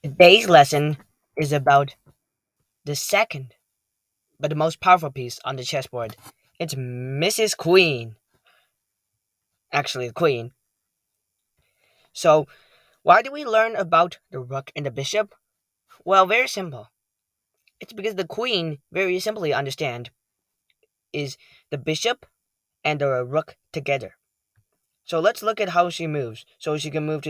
Today's lesson is about the second, but the most powerful piece on the chessboard. It's Mrs. Queen. Actually, the Queen. So, why do we learn about the rook and the bishop? Well, very simple. It's because the Queen, very simply understand, is the bishop and the rook together. So let's look at how she moves. So she can move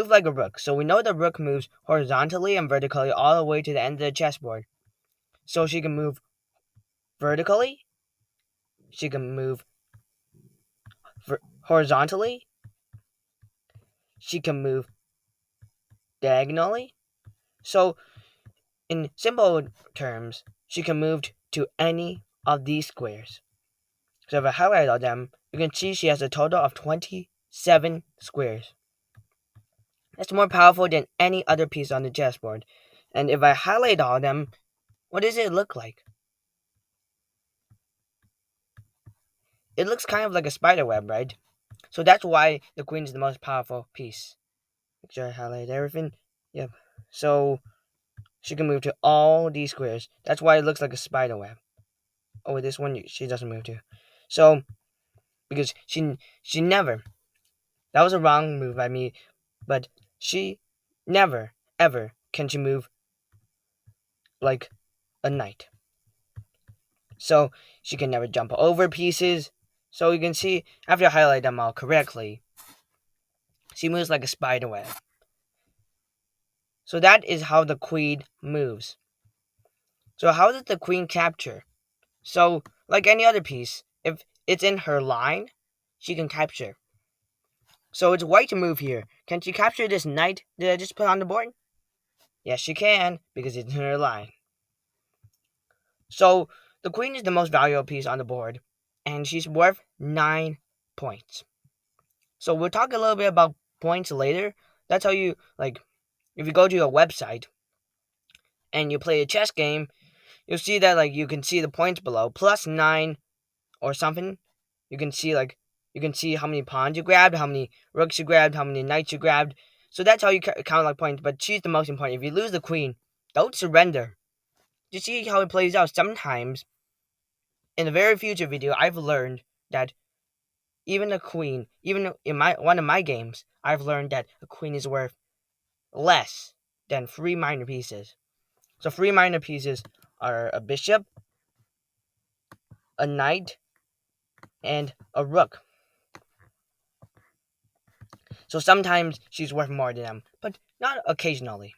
like a rook. So we know the rook moves horizontally and vertically all the way to the end of the chessboard. So she can move vertically, she can move horizontally, she can move diagonally. So, in simple terms, she can move to any of these squares. So, if I highlight all them, you can see she has a total of 27 squares. That's more powerful than any other piece on the chessboard. And if I highlight all of them, what does it look like? It looks kind of like a spider web, right? So that's why the queen is the most powerful piece. Make sure I highlight everything. Yep. So she can move to all these squares. That's why it looks like a spider web. Oh, this one she doesn't move to. So because she never, that was a wrong move by me, but she never ever can she move like a knight. So she can never jump over pieces. So you can see after I highlight them all correctly, she moves like a spider web. So that is how the queen moves. So how does the queen capture? So like any other piece, if it's in her line, she can capture. So it's white to move here. Can she capture this knight that I just put on the board? Yes, she can, because it's in her line. So the queen is the most valuable piece on the board, and she's worth 9 points. So we'll talk a little bit about points later. That's how you, like, if you go to a website and you play a chess game, you'll see that, like, you can see the points below, plus 9 or something. You can see, like, you can see how many pawns you grabbed, how many rooks you grabbed, how many knights you grabbed. So that's how you count like points. But she's the most important. If you lose the queen, don't surrender. You see how it plays out. Sometimes, in a very future video, I've learned that even a queen, even in my one of my games, I've learned that a queen is worth less than 3 minor pieces. So 3 minor pieces are a bishop, a knight, and a rook. So sometimes she's worth more than them, but not occasionally.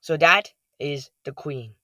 So that is the queen.